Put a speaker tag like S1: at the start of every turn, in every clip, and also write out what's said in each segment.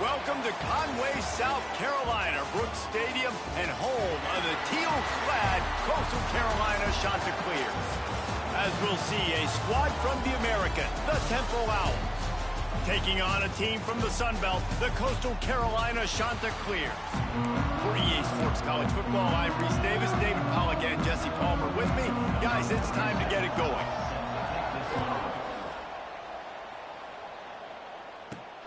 S1: Welcome to Conway, South Carolina, Brooks Stadium, and home of the teal-clad Coastal Carolina Chanticleers. As we'll see, a squad from the American, the Temple Owls, taking on a team from the Sun Belt, the Coastal Carolina Chanticleers. For EA Sports College Football, I'm Reese Davis, David Pollack, and Jesse Palmer with me. Guys, it's time to get it going.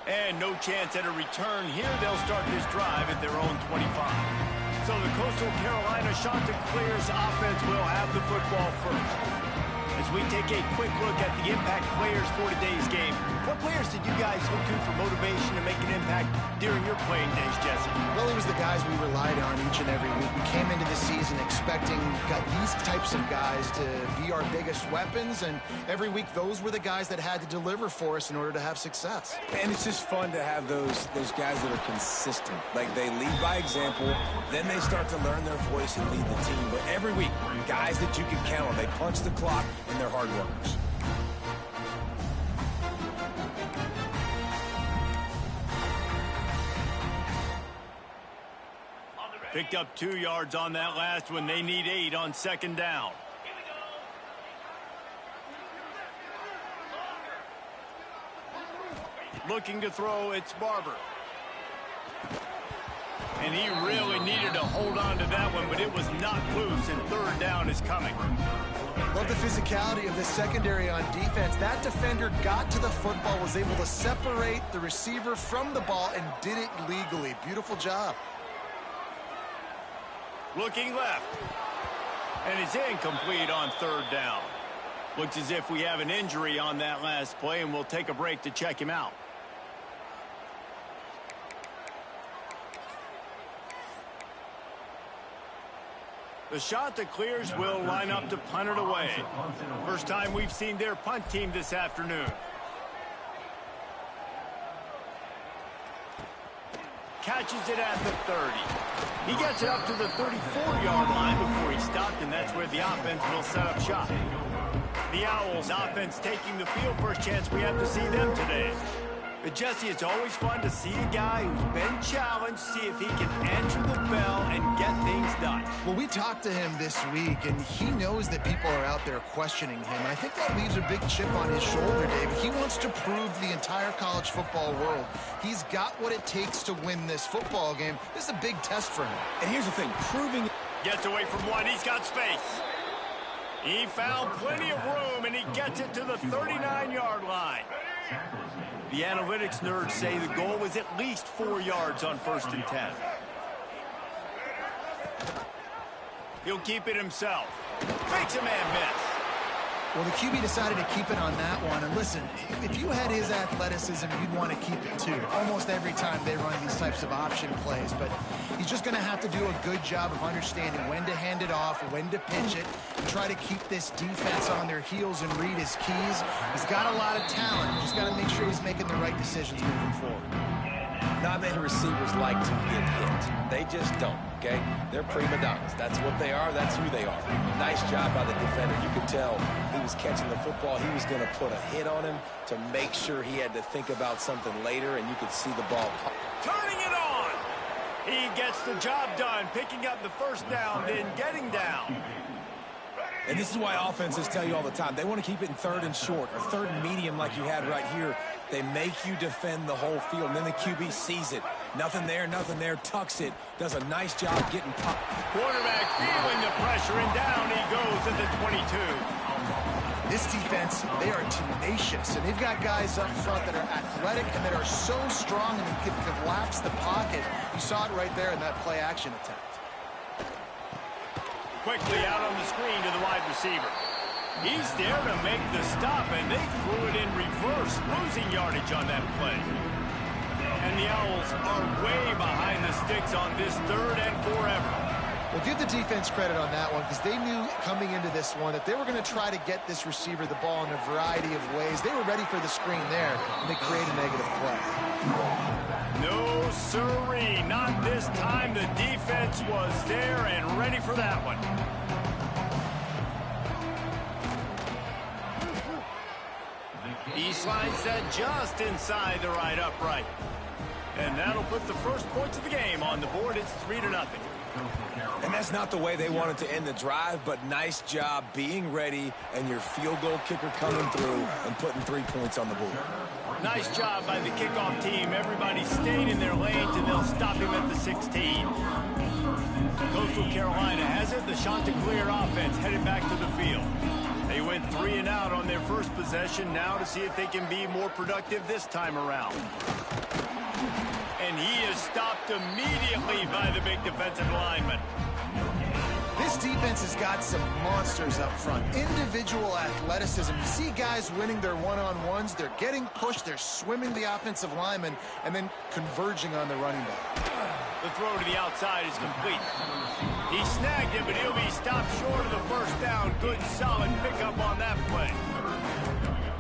S1: And no chance at a return here. They'll start this drive at their own 25. So the Coastal Carolina Chanticleers offense will have the football first. As we take a quick look at the impact players for today's game, what players did you guys look to for motivation to make an impact during your playing days, Jesse?
S2: Well, it was the guys we relied on each and every week. We came into the season expecting these types of guys to be our biggest weapons, and every week those were the guys that had to deliver for us in order to have success.
S3: And it's just fun to have those guys that are consistent. Like, they lead by example, then they start to learn their voice and lead the team. But every week, guys that you can count on, they punch the clock, and they're hard workers.
S1: Picked up 2 yards on that last one. They need 8 on second down. Looking to throw, it's Barber. And he really needed to hold on to that one, but it was not loose, and third down is coming.
S2: Love the physicality of the secondary on defense. That defender got to the football, was able to separate the receiver from the ball, and did it legally. Beautiful job.
S1: Looking left. And it's incomplete on third down. Looks as if we have an injury on that last play, and we'll take a break to check him out. The Chanticleers will line up to punt it away. First time we've seen their punt team this afternoon. Catches it at the 30. He gets it up to the 34-yard line before he stopped, and that's where the offense will set up shop. The Owls offense taking the field. First chance we have to see them today. But Jesse, it's always fun to see a guy who's been challenged, see if he can answer the bell and get things done.
S2: Well, we talked to him this week, and he knows that people are out there questioning him. I think that leaves a big chip on his shoulder, Dave. He wants to prove to the entire college football world he's got what it takes to win this football game. This is a big test for him.
S3: And here's the thing, proving...
S1: Gets away from one, he's got space. He found plenty of room, and he gets it to the 39-yard line. The analytics nerds say the goal was at least 4 yards on 1st and 10. He'll keep it himself. Makes a man miss.
S2: Well, the QB decided to keep it on that one. And listen, if you had his athleticism, you'd want to keep it too. Almost every time they run these types of option plays. But he's just going to have to do a good job of understanding when to hand it off, when to pitch it, and try to keep this defense on their heels and read his keys. He's got a lot of talent. He's got to make sure he's making the right decisions moving forward.
S3: Not many receivers like to get hit. They just don't, okay? They're prima donnas. That's what they are. That's who they are. Nice job by the defender. You could tell he was catching the football. He was going to put a hit on him to make sure he had to think about something later, and you could see the ball pop.
S1: Turning it on. He gets the job done, picking up the first down, then getting down.
S3: And this is why offenses tell you all the time, they want to keep it in 3rd and short or 3rd and medium like you had right here. They make you defend the whole field, and then the QB sees it. Nothing there, tucks it, does a nice job getting popped.
S1: Quarterback feeling the pressure, and down he goes at the 22.
S2: This defense, they are tenacious, and they've got guys up front that are athletic and that are so strong and can collapse the pocket. You saw it right there in that play-action attempt.
S1: Quickly out on the screen to the wide receiver. He's there to make the stop, and they threw it in reverse, losing yardage on that play. And the Owls are way behind the sticks on this 3rd and forever.
S2: Well, give the defense credit on that one because they knew coming into this one that they were going to try to get this receiver the ball in a variety of ways. They were ready for the screen there, and they create a negative play.
S1: No, sirree, not this time. The defense was there and ready for that one. He slides that just inside the right upright. And that'll put the first points of the game on the board. It's 3-0.
S3: And that's not the way they wanted to end the drive, but nice job being ready and your field goal kicker coming through and putting 3 points on the board.
S1: Nice job by the kickoff team. Everybody stayed in their lanes, and they'll stop him at the 16. Coastal Carolina has it. The Chanticleer offense headed back to the field. They went 3 and out on their first possession. Now to see if they can be more productive this time around. And he is stopped immediately by the big defensive lineman.
S2: This defense has got some monsters up front. Individual athleticism. You see guys winning their one-on-ones. They're getting pushed. They're swimming the offensive lineman and then converging on the running back.
S1: The throw to the outside is complete. He snagged it, but he'll be stopped short of the first down. Good, solid pickup on that play.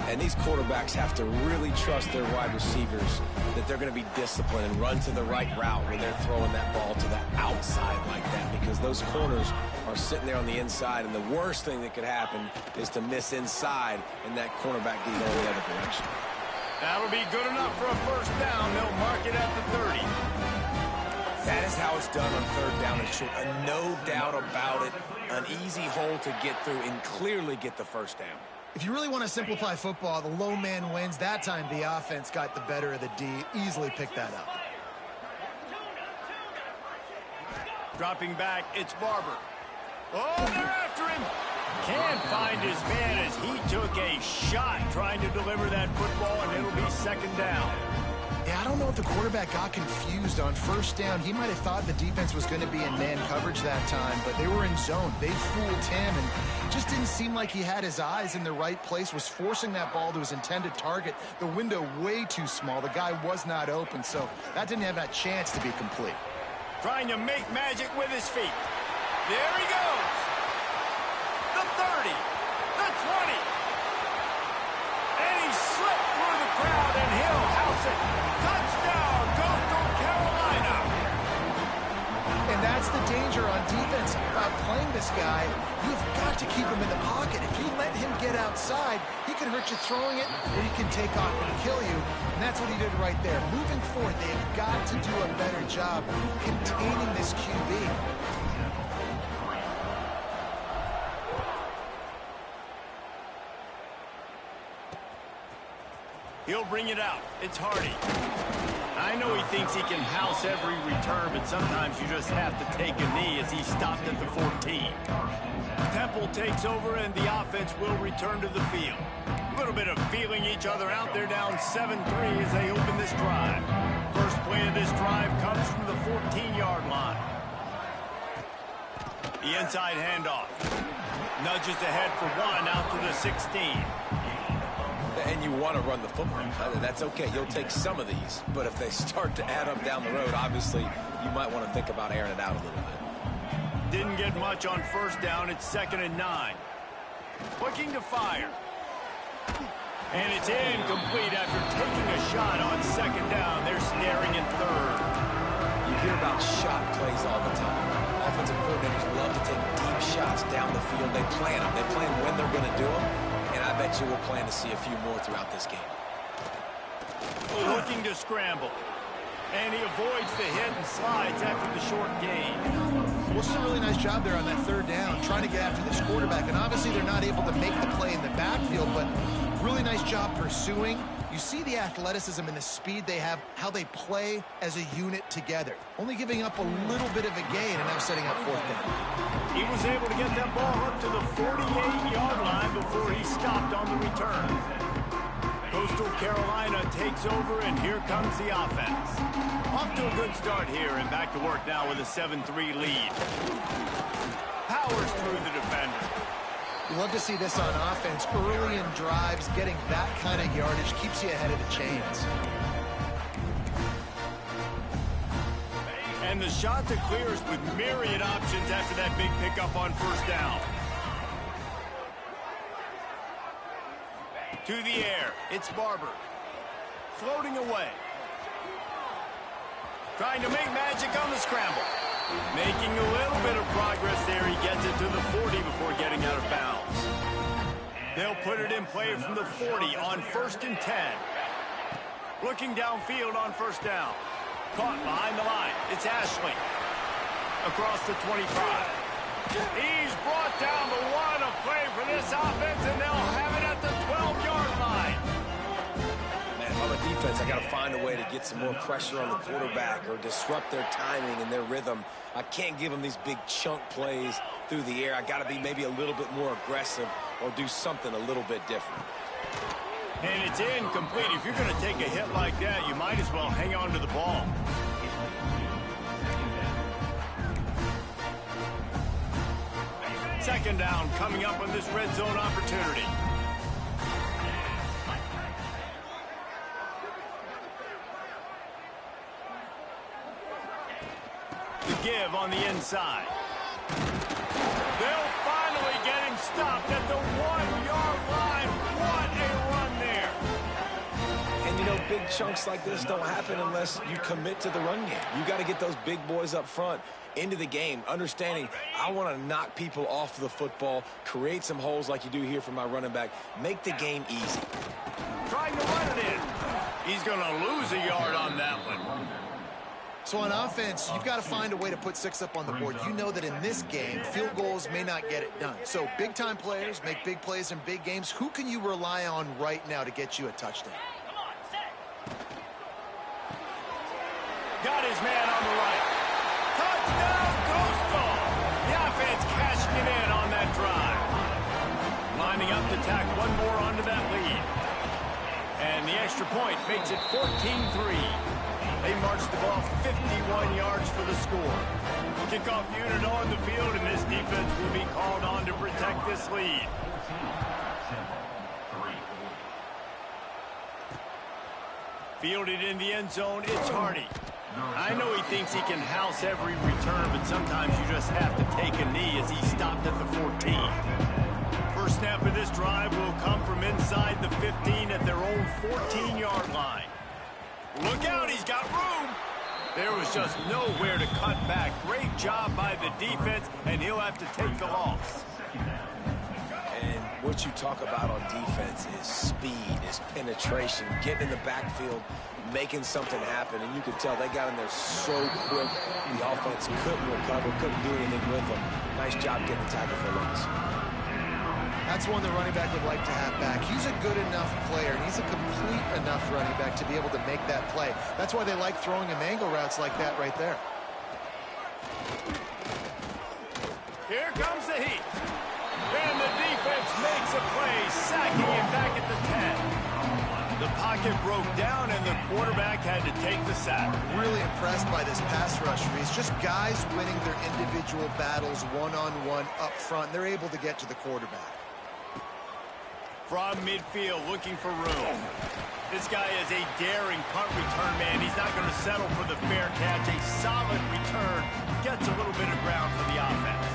S3: And these quarterbacks have to really trust their wide receivers that they're going to be disciplined and run to the right route when they're throwing that ball to the outside like that, because those corners are sitting there on the inside, and the worst thing that could happen is to miss inside and that cornerback goes all the other direction.
S1: That'll be good enough for a first down. They'll mark it at the 30.
S3: That is how it's done on third down and short. No doubt about it. An easy hole to get through and clearly get the first down.
S2: If you really want to simplify football, the low man wins. That time the offense got the better of the D. Easily picked that up.
S1: Dropping back, it's Barber. Oh, they're after him. Can't find his man as he took a shot trying to deliver that football, and it'll be second down.
S2: Yeah, I don't know if the quarterback got confused on first down. He might have thought the defense was going to be in man coverage that time, but they were in zone. They fooled him, and just didn't seem like he had his eyes in the right place, was forcing that ball to his intended target. The window way too small. The guy was not open, so that didn't have that chance to be complete.
S1: Trying to make magic with his feet. There he goes. The 30, the 20. And he slipped through the crowd, and he'll house it. Touchdown, Coastal Carolina.
S2: And that's the danger on defense about playing this guy. You've got to keep him in the pocket. If you let him get outside, he can hurt you throwing it, or he can take off and kill you. And that's what he did right there. Moving forward, they've got to do a better job containing this QB.
S1: He'll bring it out. It's Hardy. I know he thinks he can house every return, but sometimes you just have to take a knee as he stopped at the 14. Temple takes over, and the offense will return to the field. A little bit of feeling each other out. They're down 7-3 as they open this drive. First play of this drive comes from the 14-yard line. The inside handoff. Nudges ahead for one out to the 16.
S3: And you want to run the football. That's okay. You'll take some of these. But if they start to add up down the road, obviously, you might want to think about airing it out a little bit.
S1: Didn't get much on first down. It's 2nd and 9. Looking to fire. And it's incomplete after taking a shot on second down. They're staring at third.
S3: You hear about shot plays all the time. Offensive coordinators love to take deep shots down the field. They plan them. They plan when they're going to do them. And I bet you we'll plan to see a few more throughout this game.
S1: Looking to scramble. And he avoids the hit and slides after the short gain.
S2: Well, it's a really nice job there on that third down, trying to get after this quarterback. And obviously they're not able to make the play in the backfield, but really nice job pursuing. You see the athleticism and the speed they have, how they play as a unit together. Only giving up a little bit of a gain, and now setting up fourth down.
S1: He was able to get that ball up to the 48-yard line before he stopped on the return. Coastal Carolina takes over, and here comes the offense. Off to a good start here, and back to work now with a 7-3 lead. Powers through the defender.
S2: You love to see this on offense. Early in drives, getting that kind of yardage keeps you ahead of the chains.
S1: And the shot to clears with myriad options after that big pickup on first down. To the air, it's Barber. Floating away. Trying to make magic on the scramble. Making a little bit of progress there. He gets it to the 40 before getting out of bounds. They'll put it in play from the 40 on 1st and 10. Looking downfield on 1st down. Caught behind the line. It's Ashley. Across the 25. He's brought down the one. A play for this offense, and they'll have it at the 12-yard line.
S3: Man, if I'm a defense, I got to find a way to get some more pressure on the quarterback or disrupt their timing and their rhythm. I can't give them these big chunk plays through the air. I got to be maybe a little bit more aggressive or do something a little bit different.
S1: And it's incomplete. If you're going to take a hit like that, you might as well hang on to the ball. Second down coming up on this red zone opportunity. The give on the inside. They'll finally get him stopped at the 1-yard line. What a run there.
S3: And, you know, big chunks like this don't happen unless you commit to the run game. You got to get those big boys up front into the game, understanding I want to knock people off the football, create some holes like you do here for my running back, make the game easy.
S1: Trying to run it in. He's going to lose a yard on that one.
S2: So on offense, you've got to find a way to put 6 up on the board. You know that in this game, field goals may not get it done. So big-time players make big plays in big games. Who can you rely on right now to get you a touchdown?
S1: Got his man on the right. Touchdown, Costal! The offense cashing it in on that drive. Lining up to tack one more onto that lead. And the extra point makes it 14-3. They marched the ball 51 yards for the score. Kickoff unit on the field, and this defense will be called on to protect this lead. Fielded in the end zone, it's Hardy. I know he thinks he can house every return, but sometimes you just have to take a knee as he stopped at the 14. First snap of this drive will come from inside the 15 at their own 14-yard line. Look out, he's got room. There was just nowhere to cut back. Great job by the defense, and he'll have to take the loss.
S3: And what you talk about on defense is speed, is penetration, getting in the backfield, making something happen. And you could tell they got in there so quick. The offense couldn't recover, couldn't do anything with them. Nice job getting the tackle for loss.
S2: That's one the running back would like to have back. He's a good enough player, and he's a complete enough running back to be able to make that play. That's why they like throwing him angle routes like that right there.
S1: Here comes the heat. And the defense makes a play, sacking him back at the 10. The pocket broke down, and the quarterback had to take the sack.
S2: Really impressed by this pass rush, Reese. Just guys winning their individual battles one-on-one up front. They're able to get to the quarterback.
S1: From midfield, looking for room. This guy is a daring punt return man. He's not going to settle for the fair catch. A solid return. Gets a little bit of ground for the offense.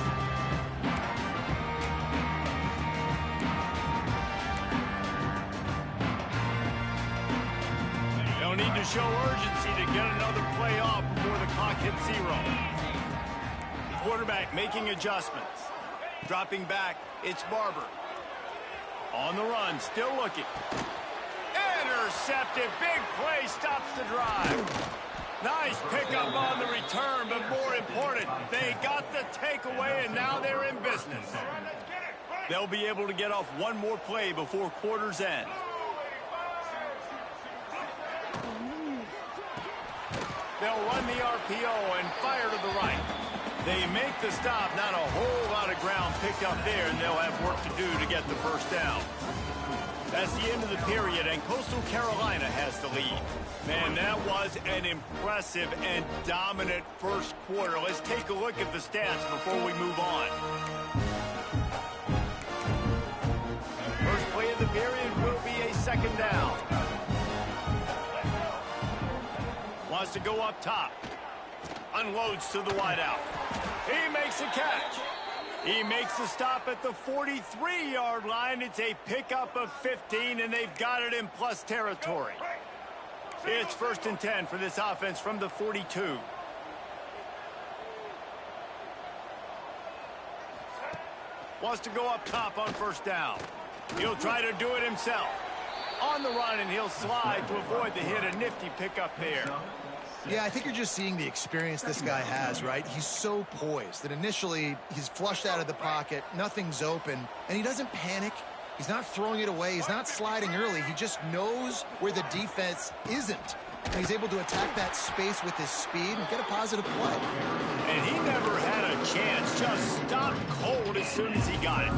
S1: They'll need to show urgency to get another play off before the clock hits 0. Quarterback making adjustments. Dropping back, it's Barber. On the run, still looking. Intercepted, big play, stops the drive. Nice pickup on the return, but more important, they got the takeaway, and now they're in business. They'll be able to get off one more play before quarter's end. They'll run the RPO and fire to the right. They make the stop, not a whole lot of ground picked up there, and they'll have work to do to get the first down. That's the end of the period, and Coastal Carolina has the lead. Man, that was an impressive and dominant first quarter. Let's take a look at the stats before we move on. First play of the period will be a second down. Wants to go up top. Unloads to the wideout. He makes a catch. He makes the stop at the 43-yard line. It's a pickup of 15, and they've got it in plus territory. It's 1st and 10 for this offense from the 42. Wants to go up top on first down. He'll try to do it himself. On the run, and he'll slide to avoid the hit. A nifty pickup there.
S2: Yeah, I think you're just seeing the experience this guy has, right? He's so poised that initially he's flushed out of the pocket, nothing's open, and he doesn't panic. He's not throwing it away. He's not sliding early. He just knows where the defense isn't. And he's able to attack that space with his speed and get a positive play.
S1: And he never had a chance. Just stopped cold as soon as he got it.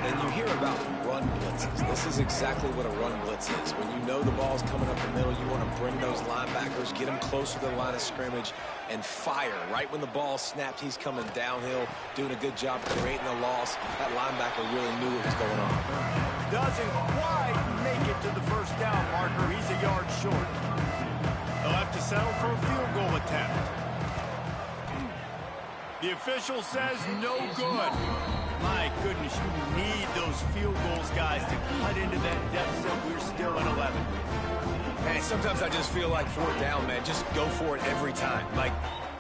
S3: And you hear about run blitzes. This is exactly what a run blitz is. When you know the ball's coming up the middle, you want to bring those linebackers, get them closer to the line of scrimmage, and fire. Right when the ball snapped, he's coming downhill, doing a good job creating a loss. That linebacker really knew what was going on.
S1: Doesn't quite make it to the first down marker. He's a yard short. They'll have to settle for a field goal attempt. The official says no good. My goodness, you need those field goals, guys, to cut into that deficit. We're still at 11.
S3: Hey, sometimes I just feel like fourth down, man. Just go for it every time. Like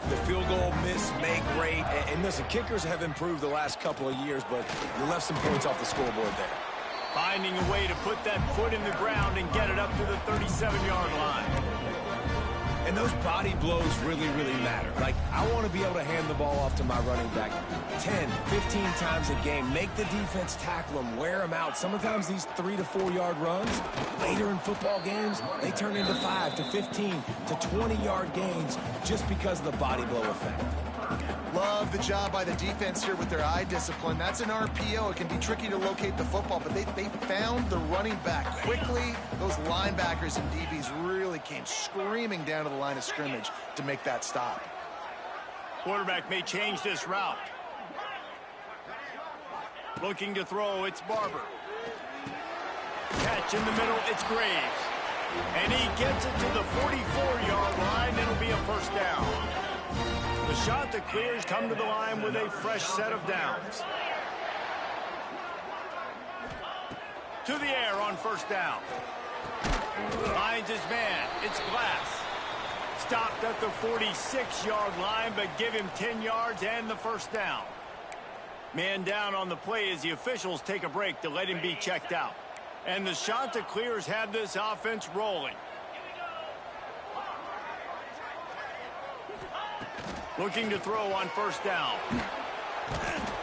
S3: the field goal, miss, make, great. And listen, kickers have improved the last couple of years, but you left some points off the scoreboard there.
S1: Finding a way to put that foot in the ground and get it up to the 37-yard line.
S3: And those body blows really, really matter. Like, I want to be able to hand the ball off to my running back 10, 15 times a game. Make the defense tackle them, wear them out. Sometimes these 3 to 4 yard runs, later in football games, they turn into 5 to 15 to 20-yard gains just because of the body blow effect.
S2: Love the job by the defense here with their eye discipline. That's an RPO. It can be tricky to locate the football, but they found the running back quickly. Those linebackers and DBs really came screaming down to the line of scrimmage to make that stop.
S1: Quarterback may change this route. Looking to throw, it's Barber. Catch in the middle, it's Graves. And he gets it to the 44-yard line. It'll be a first down. The Chanticleers come to the line with a fresh set of downs. To the air on first down. Finds his man. It's Glass. Stopped at the 46-yard line, but give him 10 yards and the first down. Man down on the play as the officials take a break to let him be checked out. And the Chanticleers have this offense rolling. Looking to throw on first down.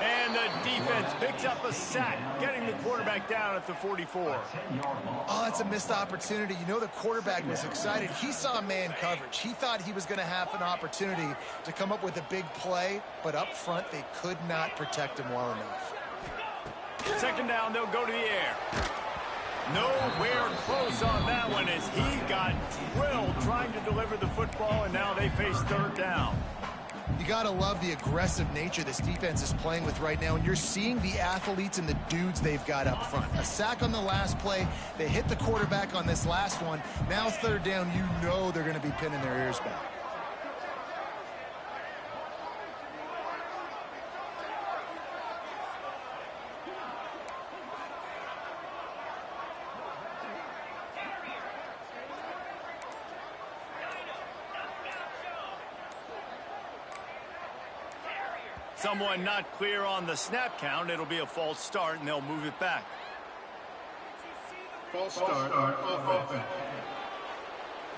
S1: And the defense picks up a sack, getting the quarterback down at the 44.
S2: Oh, that's a missed opportunity. You know the quarterback was excited. He saw man coverage. He thought he was going to have an opportunity to come up with a big play, but up front they could not protect him well enough.
S1: Second down, they'll go to the air. Nowhere close on that one as he got drilled trying to deliver the football, and now they face third down.
S2: You got to love the aggressive nature this defense is playing with right now, and you're seeing the athletes and the dudes they've got up front. A sack on the last play. They hit the quarterback on this last one. Now third down, you know they're going to be pinning their ears back.
S1: Someone not clear on the snap count. It'll be a false start, and they'll move it back.
S4: False start on offense.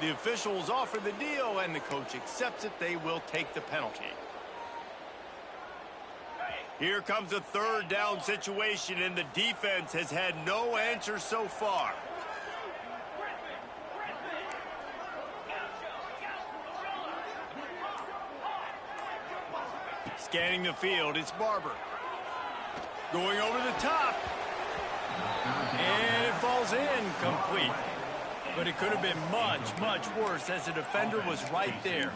S1: The officials offer the deal, and the coach accepts it. They will take the penalty. Here comes a third down situation, and the defense has had no answer so far. Scanning the field, it's Barber. Going over the top. And it falls in complete. But it could have been much, much worse as the defender was right there.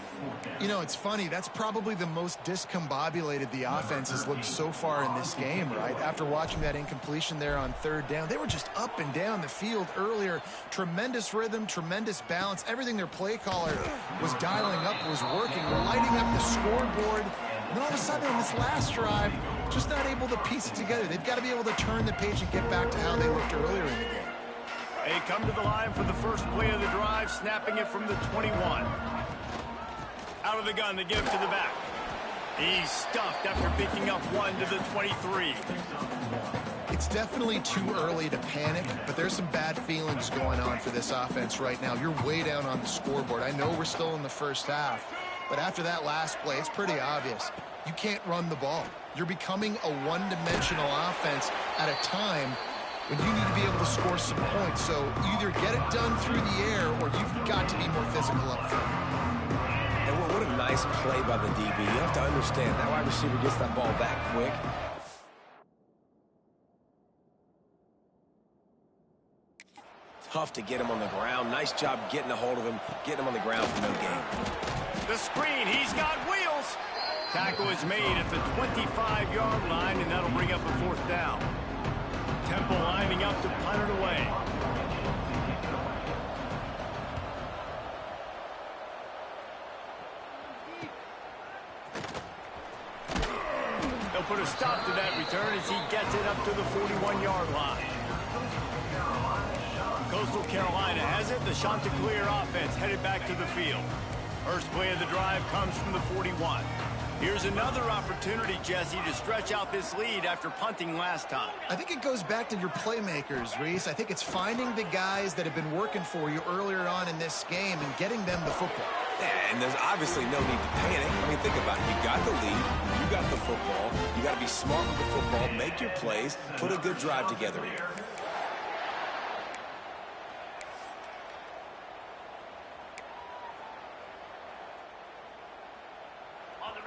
S2: You know, it's funny. That's probably the most discombobulated the offense has looked so far in this game, right? After watching that incompletion there on third down, they were just up and down the field earlier. Tremendous rhythm, tremendous balance. Everything their play caller was dialing up was working, lighting up the scoreboard. And all of a sudden on this last drive, just not able to piece it together. They've got to be able to turn the page and get back to how they looked earlier in the game.
S1: They come to the line for the first play of the drive, snapping it from the 21. Out of the gun, they give it to the back. He's stuffed after picking up one to the 23.
S2: It's definitely too early to panic, but there's some bad feelings going on for this offense right now. You're way down on the scoreboard. I know we're still in the first half, but after that last play, it's pretty obvious. You can't run the ball. You're becoming a one-dimensional offense at a time when you need to be able to score some points. So either get it done through the air or you've got to be more physical up front.
S3: And what a nice play by the DB. You have to understand, that wide receiver gets that ball that quick. Tough to get him on the ground. Nice job getting a hold of him, getting him on the ground for no gain.
S1: The screen, he's got wheels. Tackle is made at the 25-yard line, and that'll bring up a 4th down. Temple lining up to punt it away. They'll put a stop to that return as he gets it up to the 41-yard line. Coastal Carolina has it. The Chanticleer offense headed back to the field. First play of the drive comes from the 41. Here's another opportunity, Jesse, to stretch out this lead after punting last time.
S2: I think it goes back to your playmakers, Reese. I think it's finding the guys that have been working for you earlier on in this game and getting them the football.
S3: Yeah, and there's obviously no need to panic. I mean, think about it. You got the lead. You got the football. You got to be smart with the football. Make your plays. Put a good drive together here.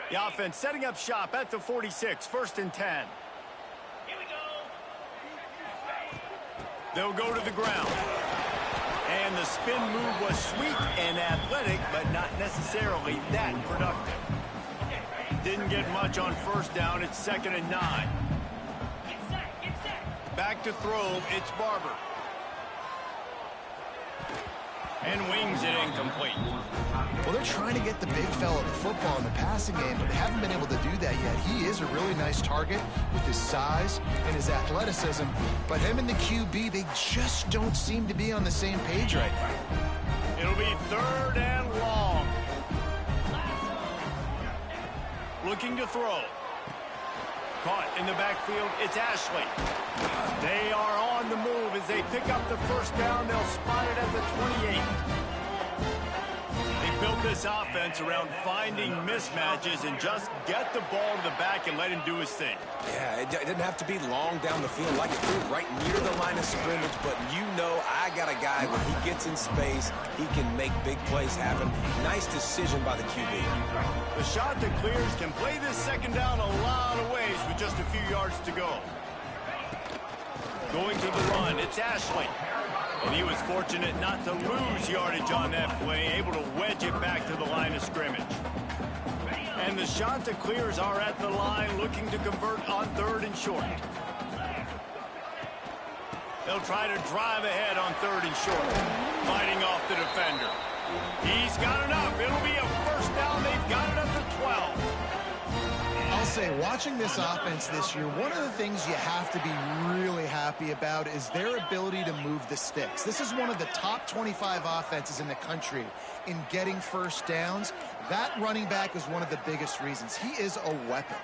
S1: The offense setting up shop at the 46, 1st and 10. Here we go. They'll go to the ground. And the spin move was sweet and athletic, but not necessarily that productive. Didn't get much on 1st down. It's 2nd and 9. Back to throw. It's Barber. And wings it incomplete.
S2: Well, they're trying to get the big fella the football in the passing game, but they haven't been able to do that yet. He is a really nice target with his size and his athleticism, but him and the QB, they just don't seem to be on the same page right now.
S1: It'll be 3rd and long. Looking to throw. Caught in the backfield, it's Ashley. They are on the move as they pick up the 1st down. They'll spot it at the 28. They built this offense around finding mismatches and just get the ball to the back and let him do his thing.
S3: Yeah, it didn't have to be long down the field like it did right near the line of scrimmage, but you know I got a guy when he gets in space, he can make big plays happen. Nice decision by the QB.
S1: The Chanticleers can play this 2nd down a lot of ways with just a few yards to go. Going to the run, it's Ashley. And he was fortunate not to lose yardage on that play, able to wedge it back to the line of scrimmage. And the Chanticleers are at the line looking to convert on 3rd and short. They'll try to drive ahead on 3rd and short, fighting off the defender. He's got enough. It'll be a 1st down. They've got it at the 12.
S2: I'll say, watching this offense this year, one of the things you have to be really happy about is their ability to move the sticks. This is one of the top 25 offenses in the country in getting 1st downs. That running back is one of the biggest reasons. He is a weapon.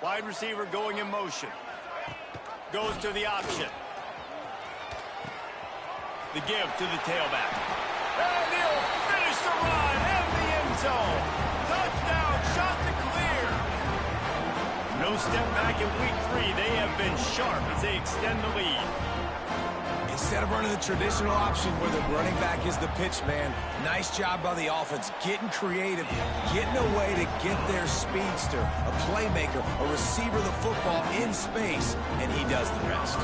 S1: Wide receiver going in motion. Goes to the option. The give to the tailback. And he'll finish the run in the end zone. Touchdown, Chanticleer. No step back in week 3. They have been sharp as they extend the lead.
S3: Instead of running the traditional option where the running back is the pitch man, nice job by the offense, getting creative, getting a way to get their speedster, a playmaker, a receiver the football in space, and he does the rest.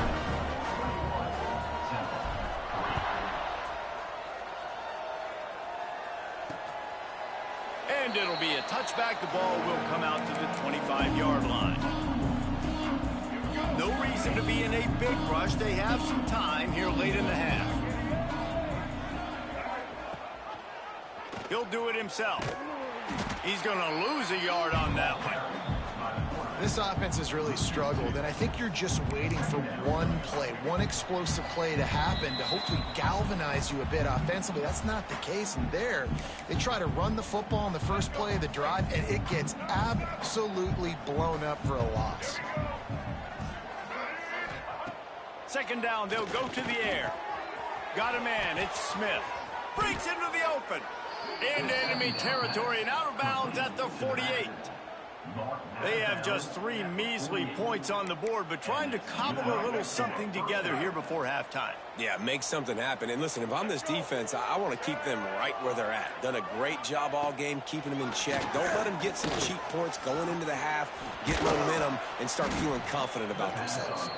S1: And it'll be a touchback. The ball will come out to the 25-yard line. No reason to be in a big rush. They have some time here late in the half. He'll do it himself. He's going to lose a yard on that one.
S2: This offense has really struggled, and I think you're just waiting for one play, one explosive play to happen to hopefully galvanize you a bit offensively. That's not the case, and there, they try to run the football in the first play of the drive, and it gets absolutely blown up for a loss.
S1: Second down, they'll go to the air. Got a man, it's Smith. Breaks into the open. Into enemy territory and out of bounds at the 48. They have just 3 measly points on the board, but trying to cobble a little something together here before halftime.
S3: Yeah, make something happen. And listen, if I'm this defense, I want to keep them right where they're at. Done a great job all game keeping them in check. Don't let them get some cheap points going into the half, get momentum, and start feeling confident about themselves.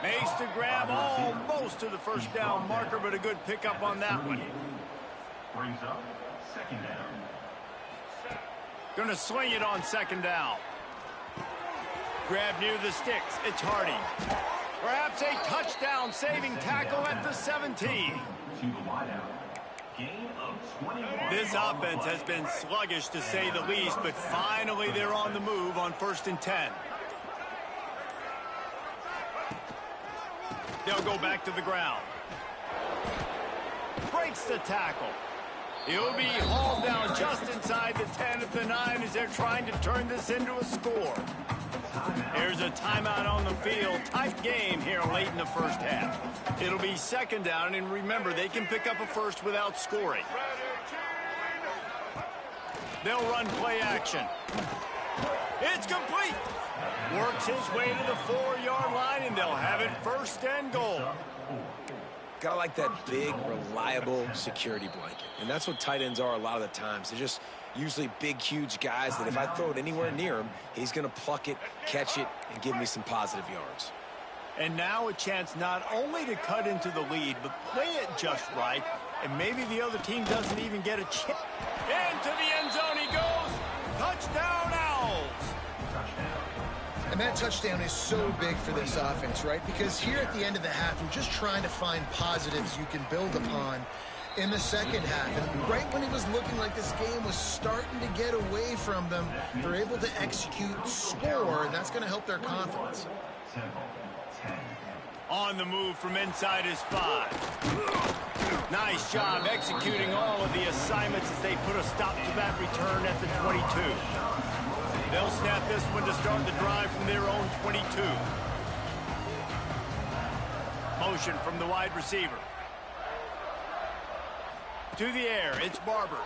S1: Makes the grab almost to the first down marker, but a good pickup on that one.
S4: Brings up second down.
S1: Going to swing it on second down. Grab near the sticks. It's Hardy. Perhaps a touchdown-saving tackle at the 17.
S4: To the wideout. Gain of 21.
S1: This offense has been sluggish to say the least, but finally they're on the move on 1st and 10. They'll go back to the ground. Breaks the tackle. He'll be hauled down just inside the 10 at the 9 as they're trying to turn this into a score. Here's a timeout on the field. Tight game here late in the first half. It'll be second down, and remember, they can pick up a first without scoring. They'll run play action. It's complete. Works his way to the 4-yard line, and they'll have it 1st and goal.
S3: Gotta like that big, reliable security blanket. And that's what tight ends are a lot of the times. They're just usually big, huge guys that if I throw it anywhere near him, he's going to pluck it, catch it, and give me some positive yards.
S1: And now a chance not only to cut into the lead, but play it just right, and maybe the other team doesn't even get a chance. Into the end zone he goes. Touchdown, Owls.
S2: And that touchdown is so big for this offense, right? Because here at the end of the half, you're just trying to find positives you can build upon in the second half. And right when it was looking like this game was starting to get away from them, they're able to execute, score, and that's going to help their confidence.
S1: On the move from inside his 5. Nice job executing all of the assignments as they put a stop to that return at the 22. They'll snap this one to start the drive from their own 22. Motion from the wide receiver. To the air, it's Barber.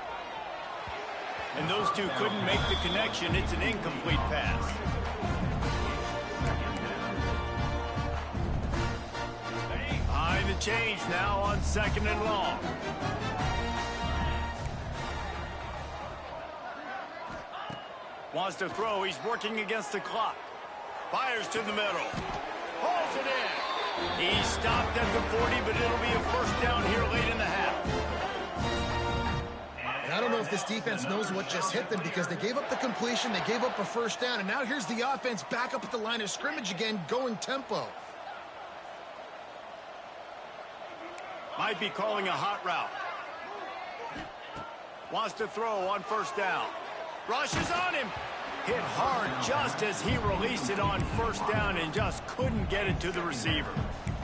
S1: And those two couldn't make the connection. It's an incomplete pass. Behind the change now on 2nd and long. Wants to throw. He's working against the clock. Fires to the middle. Hauls it in. He stopped at the 40, but it'll be a 1st down here late in the half.
S2: And I don't know if this defense knows what just hit them because they gave up the completion, they gave up a 1st down, and now here's the offense back up at the line of scrimmage again, going tempo.
S1: Might be calling a hot route. Wants to throw on 1st down. Rushes on him. Hit hard just as he released it on 1st down and just couldn't get it to the receiver.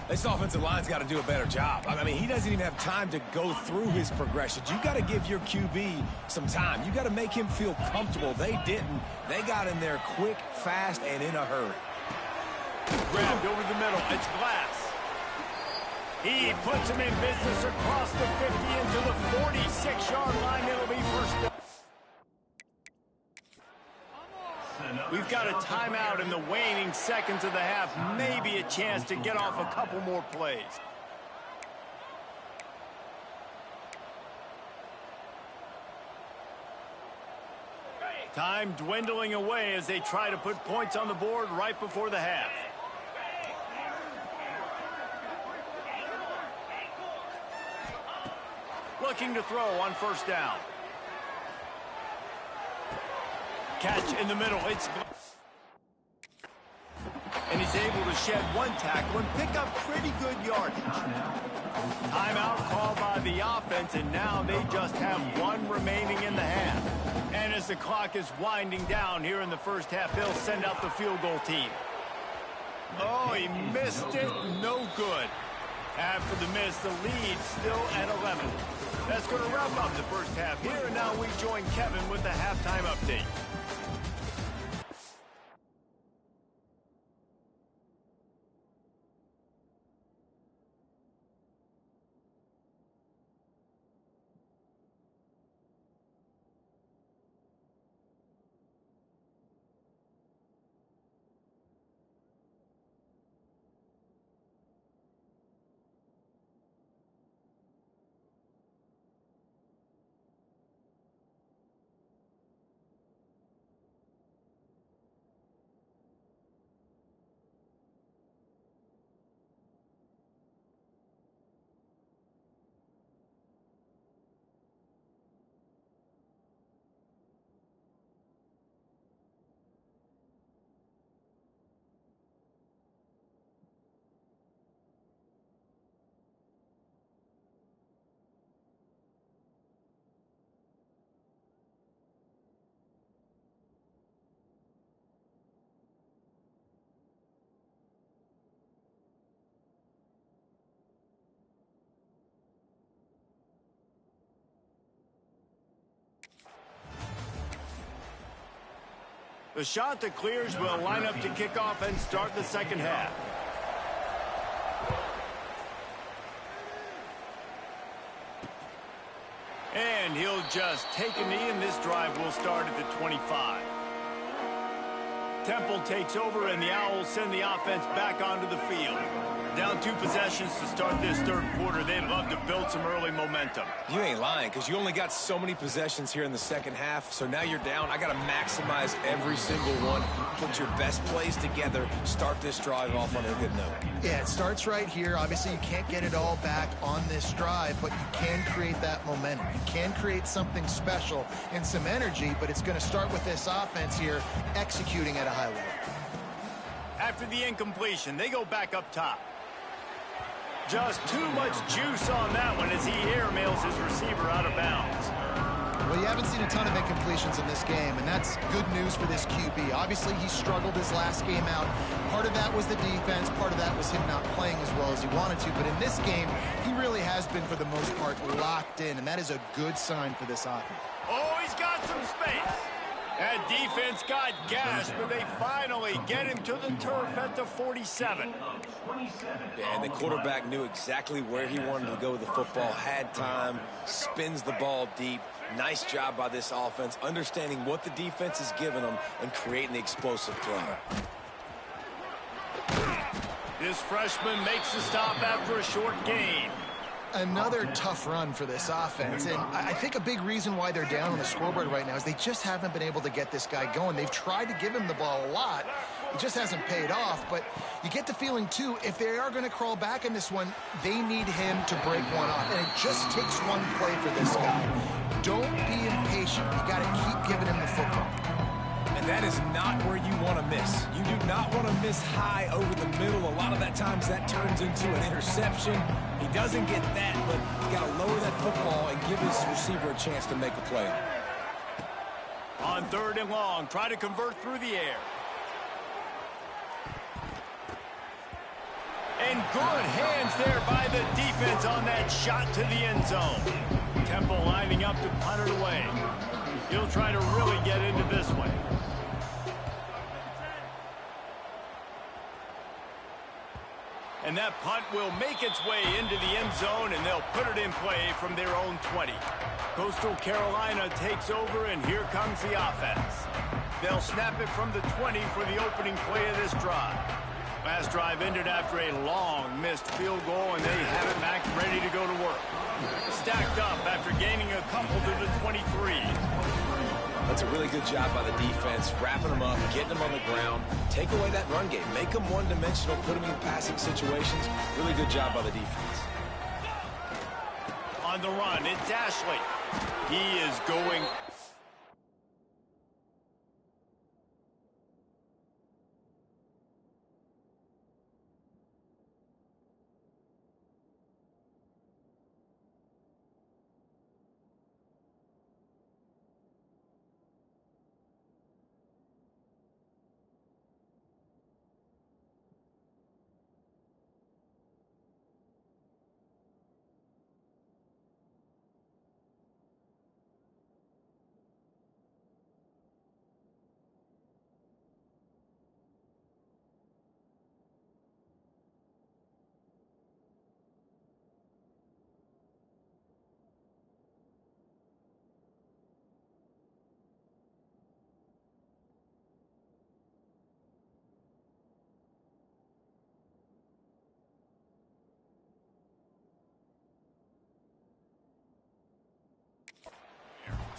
S3: This offensive line's got to do a better job. I mean, he doesn't even have time to go through his progressions. You got to give your QB some time. You got to make him feel comfortable. They didn't. They got in there quick, fast, and in a hurry.
S1: Grabbed over the middle. It's Glass. He puts him in business across the 50 into the 46-yard line. It'll be 1st down. We've got a timeout in the waning seconds of the half. Maybe a chance to get off a couple more plays. Time dwindling away as they try to put points on the board right before the half. Looking to throw on 1st down. Catch in the middle. It's and he's able to shed one tackle and pick up pretty good yardage. Timeout called by by the offense, and now they just have one remaining in the half. And as the clock is winding down here in the first half, they'll send out the field goal team. Oh, he missed it. No good. After the miss, the lead still at 11. That's going to wrap up the first half here, and now we join Kevin with the halftime update. The Chanticleers will line up to kick off and start the second half. And he'll just take a knee, and this drive will start at the 25. Temple takes over, and the Owls send the offense back onto the field. Down 2 possessions to start this third quarter. They'd love to build some early momentum.
S3: You ain't lying, because you only got so many possessions here in the second half, so now you're down. I got to maximize every single one, put your best plays together, start this drive off on a good note.
S2: Yeah, it starts right here. Obviously, you can't get it all back on this drive, but you can create that momentum. You can create something special and some energy, but it's going to start with this offense here executing at a high level.
S1: After the incompletion, they go back up top. Just too much juice on that one as he airmails his receiver out of bounds.
S2: Well, you haven't seen a ton of incompletions in this game, and that's good news for this QB. Obviously, he struggled his last game out. Part of that was the defense. Part of that was him not playing as well as he wanted to. But in this game, he really has been, for the most part, locked in, and that is a good sign for this offense.
S1: Oh, he's got some space. That defense got gashed, but they finally get him to the turf at the 47.
S3: Yeah, and the quarterback knew exactly where he wanted to go with the football, had time, spins the ball deep. Nice job by this offense, understanding what the defense is giving them and creating the explosive play.
S1: This freshman makes the stop after a short gain.
S2: Another tough run for this offense, and I think a big reason why they're down on the scoreboard right now is they just haven't been able to get this guy going. They've tried to give him the ball a lot. It just hasn't paid off, but you get the feeling, too, if they are going to crawl back in this one, they need him to break one off, and it just takes one play for this guy. Don't be impatient. You got to keep giving him the football.
S3: And that is not where you want to miss. You do not want to miss high over the middle. A lot of that times that turns into an interception. He doesn't get that, but you got to lower that football and give his receiver a chance to make a play.
S1: On 3rd and long, try to convert through the air. And good hands there by the defense on that shot to the end zone. Temple lining up to punt it away. He'll try to really get into this one. And that punt will make its way into the end zone, and they'll put it in play from their own 20. Coastal Carolina takes over, and here comes the offense. They'll snap it from the 20 for the opening play of this drive. Last drive ended after a long missed field goal, and they have it back ready to go to work. Stacked up after gaining a couple to the 23.
S3: That's a really good job by the defense, wrapping them up, getting them on the ground, take away that run game, make them one-dimensional, put them in passing situations. Really good job by the defense.
S1: On the run, it's Ashley. He is going...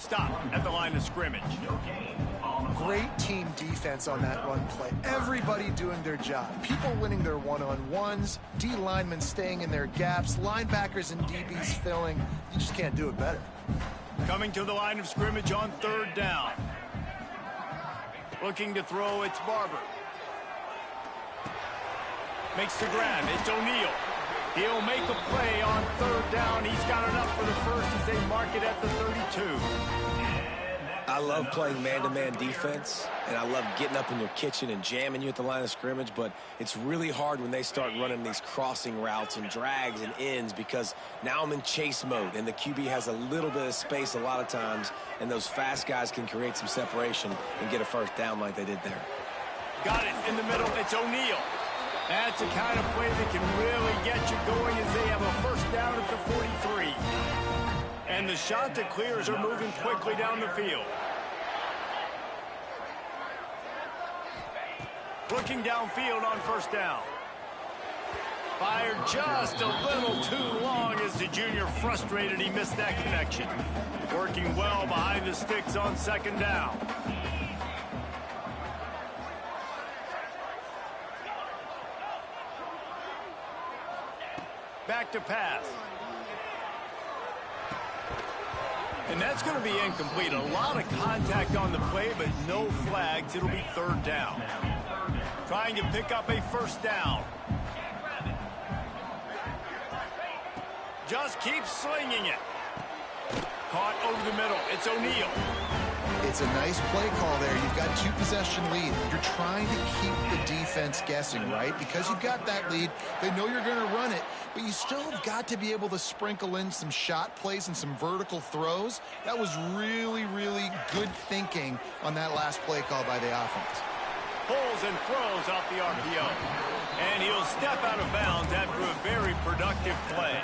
S1: stop at the line of scrimmage.
S2: Great team defense on that run play. Everybody doing their job. People winning their one-on-ones, D linemen staying in their gaps, linebackers and DBs filling. You just can't do it better.
S1: Coming to the line of scrimmage on 3rd down. Looking to throw, it's Barber. Makes the grab, it's O'Neal. He'll make a play on 3rd down. He's got enough for the first as they mark it at the 32.
S3: I love playing man-to-man defense, and I love getting up in your kitchen and jamming you at the line of scrimmage, but it's really hard when they start running these crossing routes and drags and ends because now I'm in chase mode, and the QB has a little bit of space a lot of times, and those fast guys can create some separation and get a first down like they did there.
S1: Got it in the middle. It's O'Neal. That's the kind of play that can really get you going as they have a first down at the 43. And the shot that clears are moving quickly down the field. Looking downfield on 1st down. Fired just a little too long as the junior frustrated he missed that connection. Working well behind the sticks on 2nd down. Back to pass. And that's going to be incomplete. A lot of contact on the play, but no flags. It'll be 3rd down. Trying to pick up a first down. Just keeps slinging it. Caught over the middle. It's O'Neal.
S2: It's a nice play call there. You've got 2-possession lead. You're trying to keep the defense guessing, right? Because you've got that lead, they know you're going to run it, but you still have got to be able to sprinkle in some shot plays and some vertical throws. That was really, really good thinking on that last play call by the offense.
S1: Pulls and throws off the RPO. And he'll step out of bounds after a very productive play.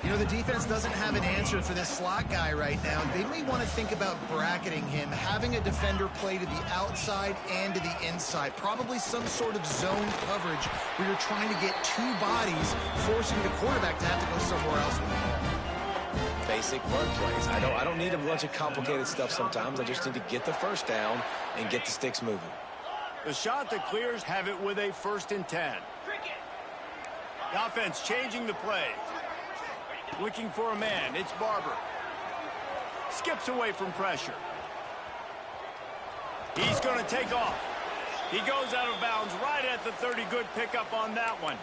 S2: You know, the defense doesn't have an answer for this slot guy right now. They may want to think about bracketing him, having a defender play to the outside and to the inside. Probably some sort of zone coverage where you're trying to get 2 bodies, forcing the quarterback to have to go somewhere else with the ball.
S3: Basic run plays. I don't need a bunch of complicated stuff sometimes. I just need to get the first down and get the sticks moving.
S1: The shot that clears have it with a 1st and 10. The offense changing the play. Looking for a man. It's Barber. Skips away from pressure. He's going to take off. He goes out of bounds right at the 30. Good pickup on that one.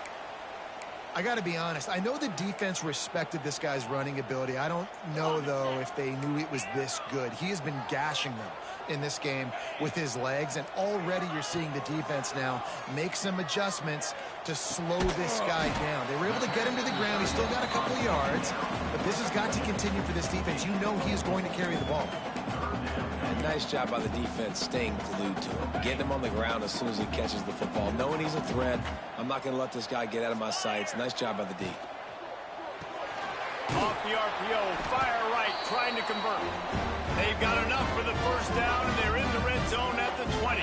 S2: I got to be honest. I know the defense respected this guy's running ability. I don't know, though, if they knew it was this good. He has been gashing them in this game with his legs, and already you're seeing the defense now make some adjustments to slow this guy down. They were able to get him to the ground. He's still got a couple of yards, but this has got to continue for this defense. You know he's going to carry the ball.
S3: And nice job by the defense staying glued to him, getting him on the ground as soon as he catches the football, knowing he's a threat. I'm not going to let this guy get out of my sights. Nice job by the D.
S1: Off the RPO, fire right, trying to convert. They've got enough for the first down, and they're in the red zone at the 20.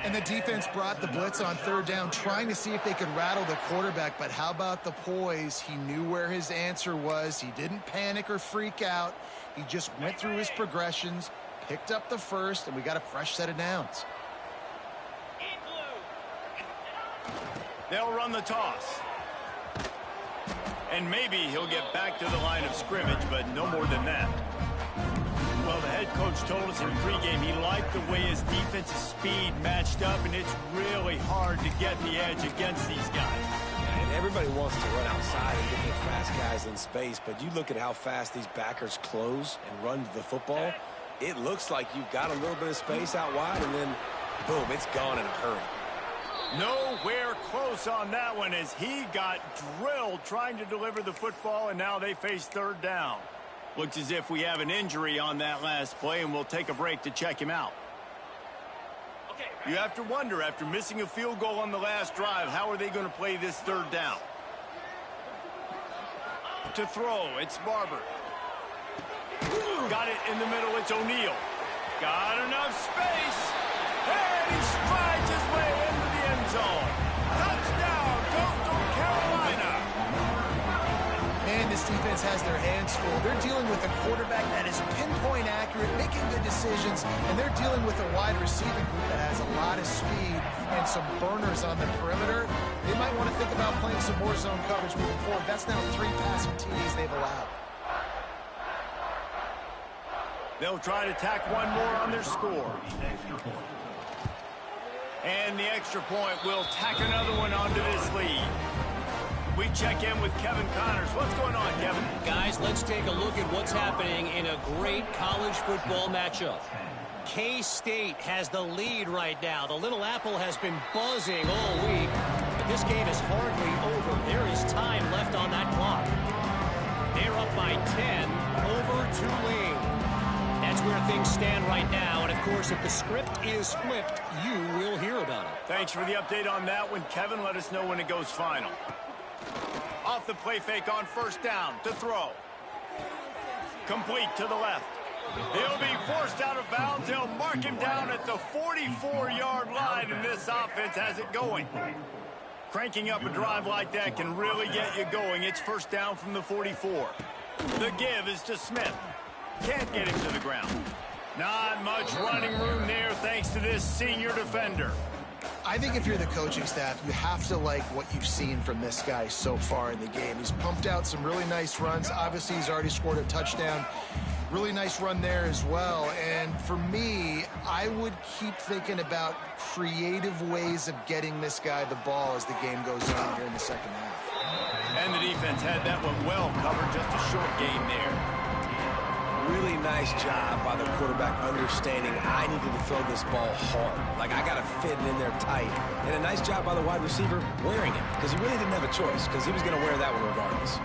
S2: And the defense brought the blitz on 3rd down, trying to see if they could rattle the quarterback. But how about the poise? He knew where his answer was. He didn't panic or freak out. He just went through his progressions, picked up the first, and we got a fresh set of downs.
S1: They'll run the toss. And maybe he'll get back to the line of scrimmage, but no more than that. Well, the head coach told us in pregame he liked the way his defensive speed matched up, and it's really hard to get the edge against these guys.
S3: Yeah, and everybody wants to run outside and get the fast guys in space, but you look at how fast these backers close and run to the football, it looks like you've got a little bit of space out wide, and then, boom, it's gone in a hurry.
S1: Nowhere close on that one as he got drilled trying to deliver the football, and now they face 3rd down. Looks as if we have an injury on that last play, and we'll take a break to check him out. You have to wonder, after missing a field goal on the last drive, how are they going to play this 3rd down? To throw, it's Barber. Got it in the middle, it's O'Neal. Got enough space, and he strides his way into the end zone. Touchdown, Coastal Carolina.
S2: Man, understand this defense has their hands full. They're dealing with a quarterback that is pinpoint accurate, making good decisions, and they're dealing with a wide receiving group that has a lot of speed and some burners on the perimeter. They might want to think about playing some more zone coverage moving forward. That's now 3 passing TDs they've allowed.
S1: They'll try to tack one more on their score. And the extra point will tack another one onto this lead. We check in with Kevin Connors. What's going on, Kevin?
S5: Guys, let's take a look at what's happening in a great college football matchup. K-State has the lead right now. The Little Apple has been buzzing all week, but this game is hardly over. There is time left on that clock. They're up by 10 over Tulane. That's where things stand right now, and of course, if the script is flipped, you will hear about it.
S1: Thanks for the update on that one, Kevin. Let us know when it goes final. Off the play fake on first down to throw. Complete to the left. He'll be forced out of bounds. They'll mark him down at the 44-yard line, and this offense has it going. Cranking up a drive like that can really get you going. It's first down from the 44. The give is to Smith. Can't get him to the ground. Not much running room there thanks to this senior defender.
S2: I think if you're the coaching staff, you have to like what you've seen from this guy so far in the game. He's pumped out some really nice runs. Obviously, he's already scored a touchdown. Really nice run there as well. And for me, I would keep thinking about creative ways of getting this guy the ball as the game goes on here in the second half.
S1: And the defense had that one well covered. Just a short gain there.
S3: Really nice job by the quarterback understanding I needed to throw this ball hard. Like, I got to fit it in there tight. And a nice job by the wide receiver wearing it, because he really didn't have a choice, because he was going to wear that one regardless.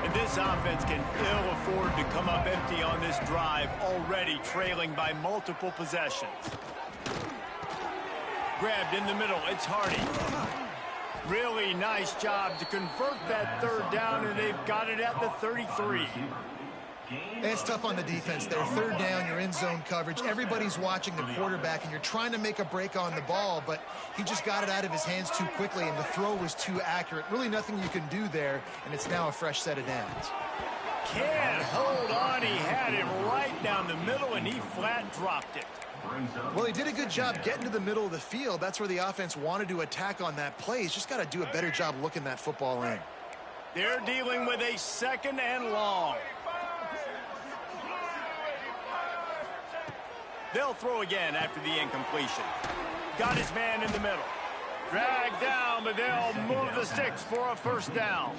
S1: And this offense can ill afford to come up empty on this drive, already trailing by multiple possessions. Grabbed in the middle, it's Hardy. Really nice job to convert that third down, and they've got it at the 33.
S2: It's tough on the defense there. Third down, you're in zone coverage. Everybody's watching the quarterback, and you're trying to make a break on the ball, but he just got it out of his hands too quickly, and the throw was too accurate. Really nothing you can do there, and it's now a fresh set of downs.
S1: Can't hold on. He had him right down the middle, and he flat dropped it.
S2: Well, he did a good job getting to the middle of the field. That's where the offense wanted to attack on that play. He's just got to do a better job looking that football in.
S1: They're dealing with a second and long. They'll throw again after the incompletion. Got his man in the middle. Dragged down, but they'll move the sticks for a first down.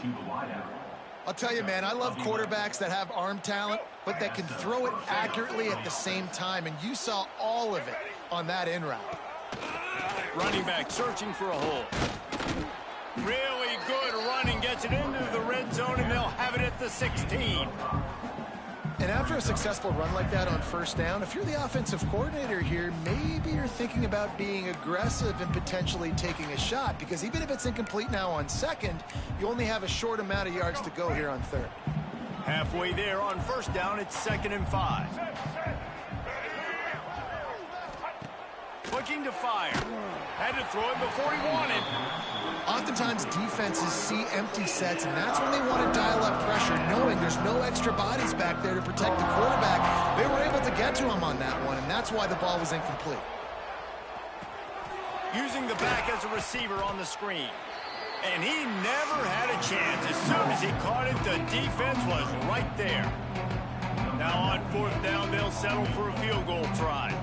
S2: I'll tell you, man, I love quarterbacks that have arm talent, but that can throw it accurately at the same time, and you saw all of it on that in route.
S1: Running back searching for a hole. Really good running, gets it into the red zone, and they'll have it at the 16.
S2: And after a successful run like that on first down, if you're the offensive coordinator here, maybe you're thinking about being aggressive and potentially taking a shot, because even if it's incomplete now on second, you only have a short amount of yards to go here on third.
S1: Halfway there on first down, it's 2nd and 5. Looking to fire. Had to throw it before he wanted.
S2: Oftentimes defenses see empty sets, and that's when they want to dial up pressure, knowing there's no extra bodies back there to protect the quarterback. They were able to get to him on that one, and that's why the ball was incomplete.
S1: Using the back as a receiver on the screen. And he never had a chance. As soon as he caught it, the defense was right there. Now on fourth down, they'll settle for a field goal try.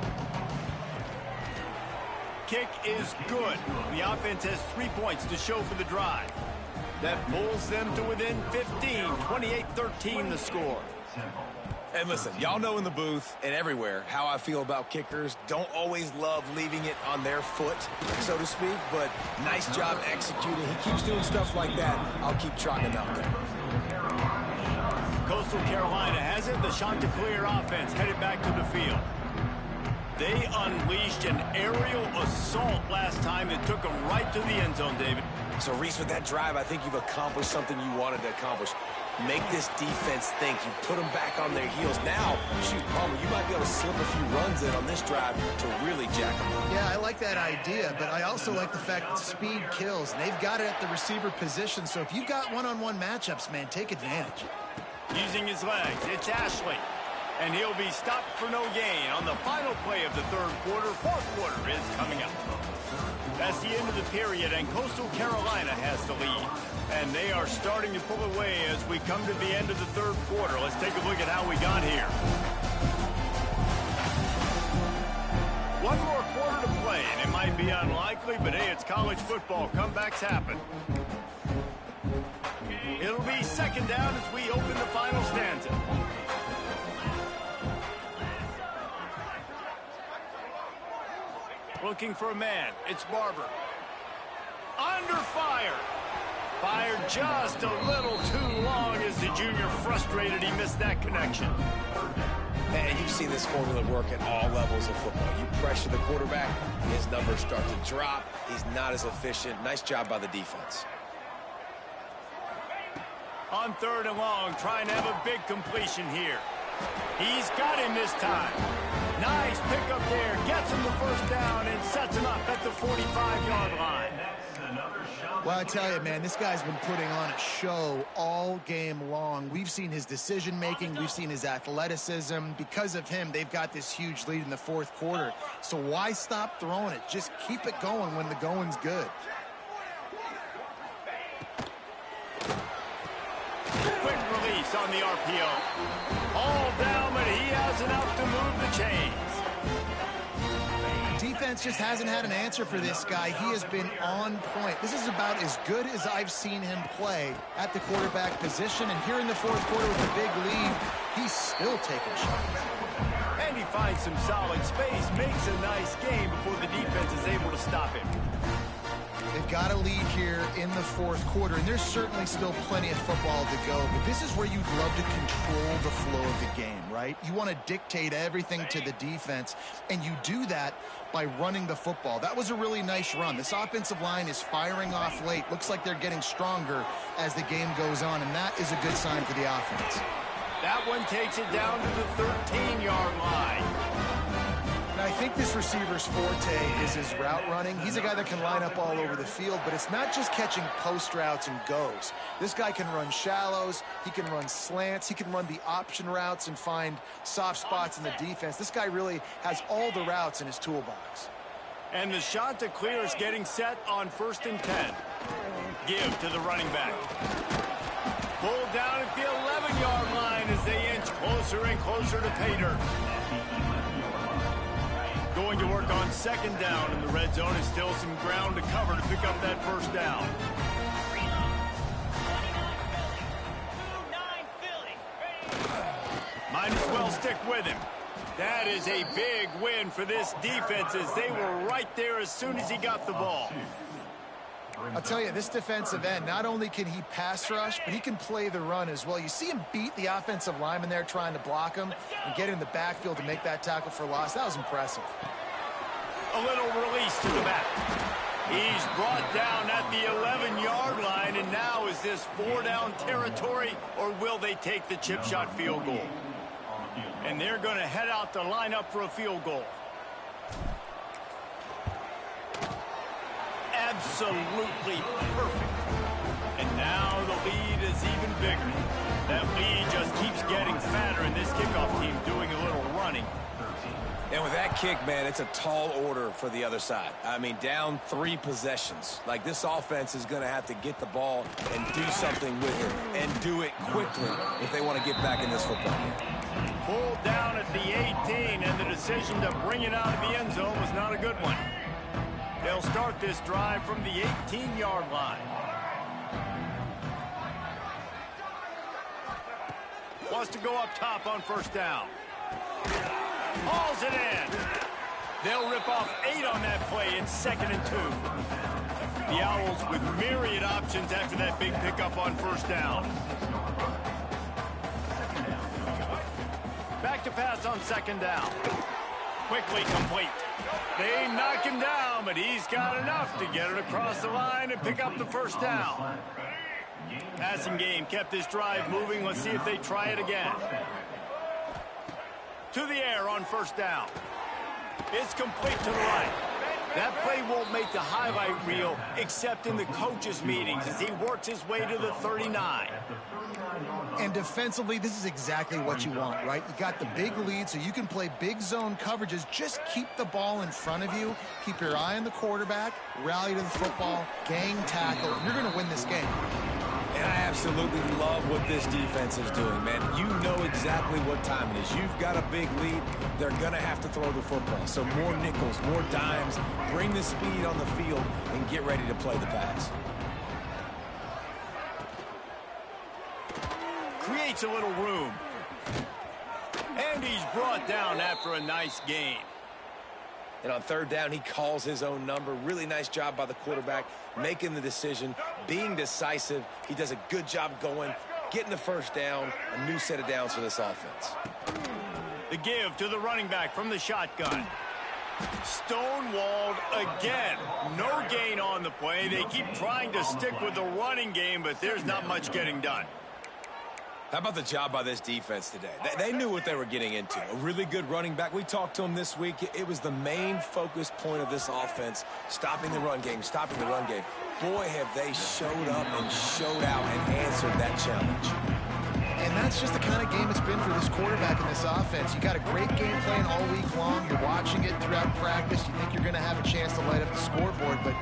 S1: Kick is good. The offense has 3 points to show for the drive. That pulls them to within 15, 28-13 the score.
S3: And listen, y'all know in the booth and everywhere how I feel about kickers. Don't always love leaving it on their foot, so to speak, but nice job executing. He keeps doing stuff like that. I'll keep trotting him out there.
S1: Coastal Carolina has it. The Chanticleer offense headed back to the field. They unleashed an aerial assault last time that took them right to the end zone, David.
S3: So, Reese, with that drive, I think you've accomplished something you wanted to accomplish. make this defense think. You put them back on their heels. Now, shoot, Palmer, you might be able to slip a few runs in on this drive to really jack them up.
S2: Yeah, I like that idea, but I also like the fact that speed kills. And they've got it at the receiver position, so if you've got one-on-one matchups, man, take advantage.
S1: Using his legs, it's Ashley. And he'll be stopped for no gain on the final play of the third quarter. Fourth quarter is coming up. That's the end of the period, and Coastal Carolina has the lead. And they are starting to pull away as we come to the end of the third quarter. Let's take a look at how we got here. One more quarter to play, and it might be unlikely, but hey, it's college football. Comebacks happen. It'll be second down as we open the final stanza. Looking for a man. It's Barber. Under fire. Fired just a little too long as the junior frustrated. He missed that connection.
S3: And you've seen this formula work at all levels of football. You pressure the quarterback, his numbers start to drop. He's not as efficient. Nice job by the defense.
S1: On third and long, trying to have a big completion here. He's got him this time. Nice pickup there. Gets him the first down and sets him up at the 45-yard line.
S2: Well, I tell you, man, this guy's been putting on a show all game long. We've seen his decision-making. We've seen his athleticism. Because of him, they've got this huge lead in the fourth quarter. So why stop throwing it? Just keep it going when the going's good.
S1: Quick release on the RPO. All down, but he has enough to move the chains.
S2: Defense just hasn't had an answer for this guy. He has been on point. This is about as good as I've seen him play at the quarterback position. And here in the fourth quarter with a big lead, he's still taking shots.
S1: And he finds some solid space, makes a nice game before the defense is able to stop him.
S2: They've got a lead here in the fourth quarter, and there's certainly still plenty of football to go, but this is where you'd love to control the flow of the game, right? You want to dictate everything to the defense, and you do that by running the football. That was a really nice run. This offensive line is firing off late. Looks like they're getting stronger as the game goes on, and that is a good sign for the offense.
S1: That one takes it down to the 13-yard line.
S2: And I think this receiver's forte is his route running. He's a guy that can line up all over the field, but it's not just catching post routes and goes. This guy can run shallows, he can run slants, he can run the option routes and find soft spots in the defense. This guy really has all the routes in his toolbox.
S1: And the shot to clear is getting set on 1st and 10. Give to the running back. Pulled down at the 11-yard line as they inch closer and closer to pay dirt. Going to work on second down in the red zone. Is still some ground to cover to pick up that first down. Might as well stick with him. That is a big win for this defense as they were right there as soon as he got the ball.
S2: I'll tell you, this defensive end, not only can he pass rush, but he can play the run as well. You see him beat the offensive lineman there trying to block him and get in the backfield to make that tackle for loss. That was impressive.
S1: A little release to the back. He's brought down at the 11-yard line, and now is this 4-down territory, or will they take the chip shot field goal? And they're going to head out to line up for a field goal. Absolutely perfect. And now the lead is even bigger. That lead just keeps getting fatter, and this kickoff team doing a little running.
S3: And with that kick, man, it's a tall order for the other side. I mean, down 3 possessions. Like, this offense is going to have to get the ball and do something with it, and do it quickly if they want to get back in this football game.
S1: Pulled down at the 18, and the decision to bring it out of the end zone was not a good one. They'll start this drive from the 18-yard line. Wants to go up top on first down. Hauls it in. They'll rip off 8 on that play in 2nd and 2. The Owls with myriad options after that big pickup on first down. Back to pass on 2nd down. Quickly complete. They knock him down, but he's got enough to get it across the line and pick up the first down. Passing game kept this drive moving. Let's see if they try it again. To the air on first down. It's complete to the right. That play won't make the highlight reel except in the coaches' meetings as he works his way to the 39.
S2: And defensively, this is exactly what you want, right? You got the big lead, so you can play big zone coverages. Just keep the ball in front of you. Keep your eye on the quarterback. Rally to the football. Gang tackle. You're going to win this game.
S3: And I absolutely love what this defense is doing, man. You know exactly what time it is. You've got a big lead. They're going to have to throw the football. So more nickels, more dimes. Bring the speed on the field and get ready to play the pass.
S1: Creates a little room. And he's brought down after a nice gain.
S3: And on third down, he calls his own number. Really nice job by the quarterback, making the decision, being decisive. He does a good job going, getting the first down, a new set of downs for this offense.
S1: The give to the running back from the shotgun. Stonewalled again. No gain on the play. They keep trying to stick with the running game, but there's not much getting done.
S3: How about the job by this defense today? They knew what they were getting into. A really good running back. We talked to him this week. It was the main focus point of this offense, stopping the run game, stopping the run game. Boy, have they showed up and showed out and answered that challenge.
S2: And that's just the kind of game it's been for this quarterback in this offense. You got a great game plan all week long. You're watching it throughout practice. You think you're going to have a chance to light up the scoreboard, but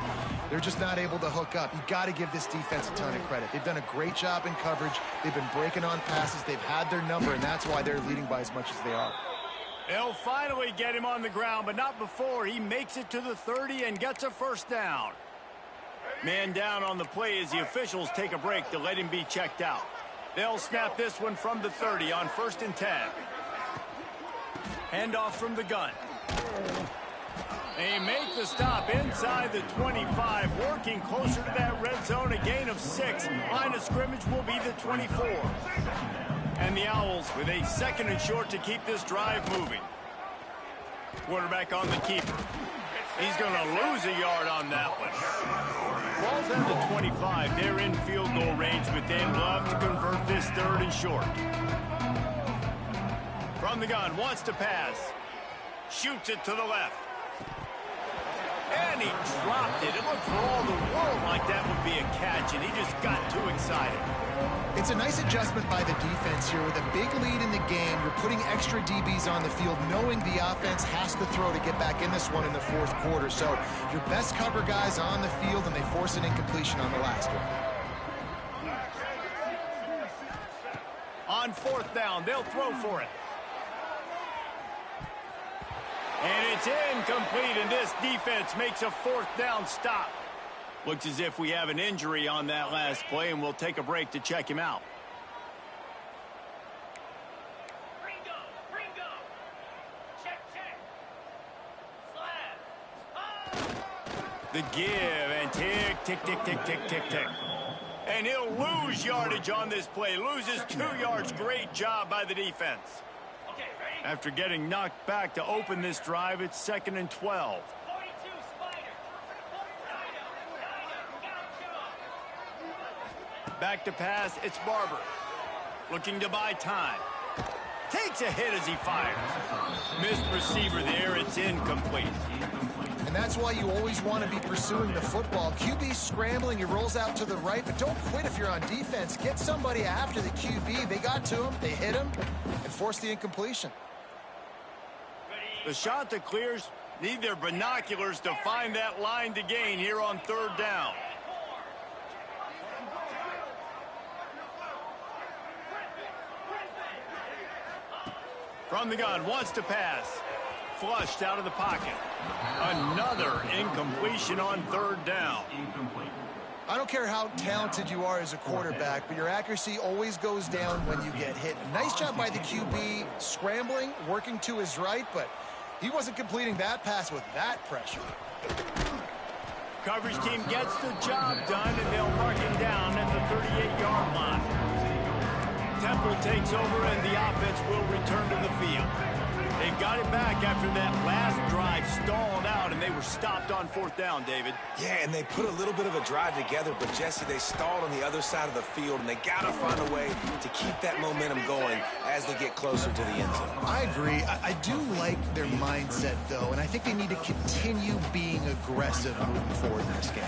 S2: they're just not able to hook up. You got to give this defense a ton of credit. They've done a great job in coverage. They've been breaking on passes. They've had their number, and that's why they're leading by as much as they are.
S1: They'll finally get him on the ground, but not before he makes it to the 30 and gets a first down. Man down on the play as the officials take a break to let him be checked out. They'll snap this one from the 30 on 1st and 10. Handoff from the gun. They make the stop inside the 25, working closer to that red zone, a gain of 6. Line of scrimmage will be the 24. And the Owls with a 2nd and short to keep this drive moving. Quarterback on the keeper. He's going to lose a yard on that one. Ball's at the 25. They're in field goal range, but they'd love to convert this 3rd and short. From the gun, wants to pass. Shoots it to the left. And he dropped it. It looked for all the world like that would be a catch, and he just got too excited.
S2: It's a nice adjustment by the defense here. With a big lead in the game, you're putting extra DBs on the field, knowing the offense has to throw to get back in this one in the 4th quarter. So your best cover guys on the field, and they force an incompletion on the last one.
S1: On 4th down, they'll throw for it. And it's incomplete, and this defense makes a 4th down stop. Looks as if we have an injury on that last play, and we'll take a break to check him out.
S6: Ringo. Check. Slab.
S1: The give, and tick. And he'll lose yardage on this play. Loses 2 yards. Great job by the defense. After getting knocked back to open this drive, it's 2nd and 12. Back to pass, it's Barber. Looking to buy time. Takes a hit as he fires. Missed receiver there, it's incomplete.
S2: And that's why you always want to be pursuing the football. QB scrambling, he rolls out to the right, but don't quit if you're on defense. Get somebody after the QB. They got to him, they hit him, and forced the incompletion.
S1: The shot that clears need their binoculars to find that line to gain here on 3rd down. From the gun, wants to pass. Flushed out of the pocket. Another incompletion on 3rd down.
S2: I don't care how talented you are as a quarterback, but your accuracy always goes down when you get hit. Nice job by the QB scrambling, working to his right, but he wasn't completing that pass with that pressure.
S1: Coverage team gets the job done, and they'll mark him down at the 38-yard line. Temple takes over, and the offense will return to the field. They got it back after that last drive stalled out, and they were stopped on 4th down, David.
S3: Yeah, and they put a little bit of a drive together, but Jesse, they stalled on the other side of the field, and they got to find a way to keep that momentum going as they get closer to the end zone.
S2: I agree. I do like their mindset, though, and I think they need to continue being aggressive moving forward in this game.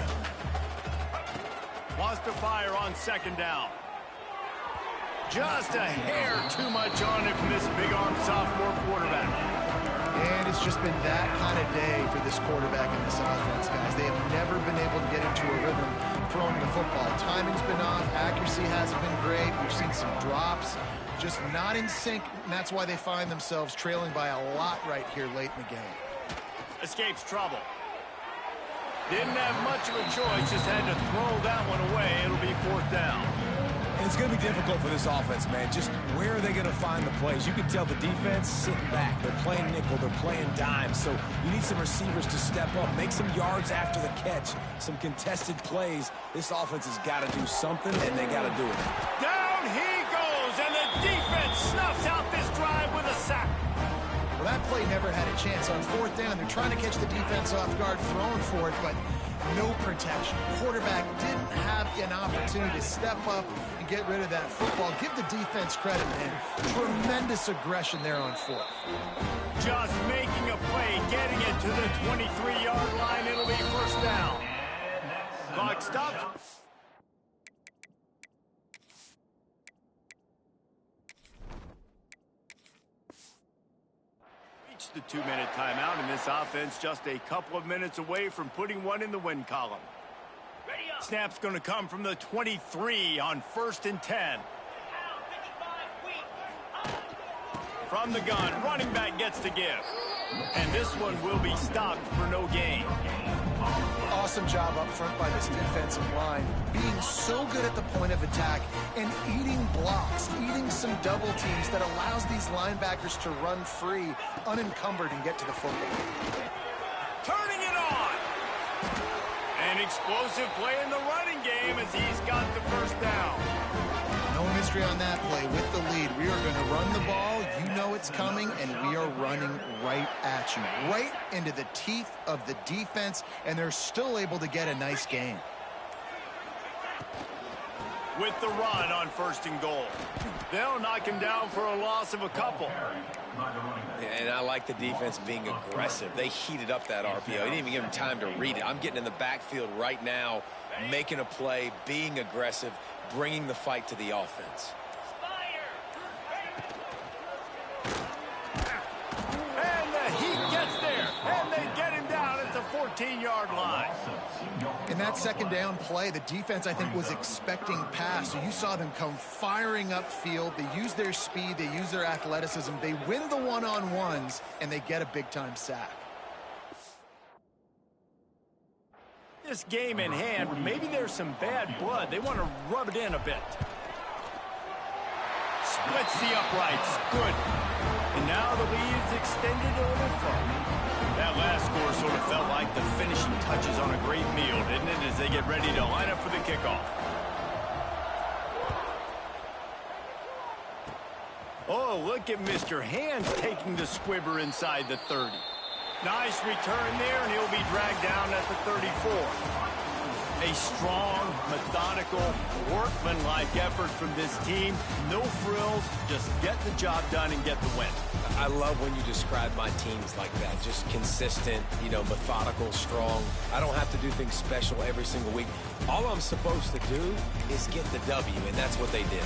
S1: Wants to fire on 2nd down. Just a hair too much on it from this big-arm sophomore quarterback.
S2: And it's just been that kind of day for this quarterback in this offense, guys. They have never been able to get into a rhythm throwing the football. Timing's been off. Accuracy hasn't been great. We've seen some drops. Just not in sync, and that's why they find themselves trailing by a lot right here late in the game.
S1: Escapes trouble. Didn't have much of a choice, just had to throw that one away. It'll be 4th down.
S3: And it's going to be difficult for this offense, man. Just where are they going to find the plays? You can tell the defense sitting back. They're playing nickel. They're playing dime. So you need some receivers to step up, make some yards after the catch, some contested plays. This offense has got to do something, and they got to do it.
S1: Down he goes, and the defense snuffs out this drive with a sack.
S2: Well, that play never had a chance on 4th down. They're trying to catch the defense off guard, throwing for it, but no protection. Quarterback didn't have an opportunity to step up and get rid of that football. Give the defense credit, man. Tremendous aggression there on 4th.
S1: Just making a play, getting it to the 23-yard line. It'll be 1st down. Clock stops. The 2-minute timeout, and this offense just a couple of minutes away from putting one in the win column. Snap's going to come from the 23 on 1st and 10. From the gun, running back gets to give. And this one will be stopped for no gain.
S2: Awesome job up front by this defensive line, being so good at the point of attack and eating blocks, eating some double teams that allows these linebackers to run free, unencumbered, and get to the football.
S1: Turning it on! An explosive play in the running game as he's got the 1st down.
S2: No mystery on that play. With the lead, we are going to run the ball. You know it's coming, and we are running right at you, right into the teeth of the defense, and they're still able to get a nice gain.
S1: With the run on 1st and goal. They'll knock him down for a loss of a couple.
S3: And I like the defense being aggressive. They heated up that RPO. He didn't even give him time to read it. I'm getting in the backfield right now, making a play, being aggressive, bringing the fight to the offense.
S1: And the heat gets there, and they get him down at the 14-yard line.
S2: In that 2nd down play, the defense, I think, was expecting pass. So you saw them come firing upfield. They use their speed. They use their athleticism. They win the one-on-ones, and they get a big-time sack.
S1: This game in hand, maybe there's some bad blood. They want to rub it in a bit. Splits the uprights. Good. And now the lead's extended a little further. That last score sort of felt like the finishing touches on a great meal, didn't it, as they get ready to line up for the kickoff. Oh, look at Mr. Hands taking the squibber inside the 30. Nice return there, and he'll be dragged down at the 34. A strong, methodical, workmanlike effort from this team. No frills, just get the job done and get the win.
S3: I love when you describe my teams like that. Just consistent, methodical, strong. I don't have to do things special every single week. All I'm supposed to do is get the W, and that's what they did.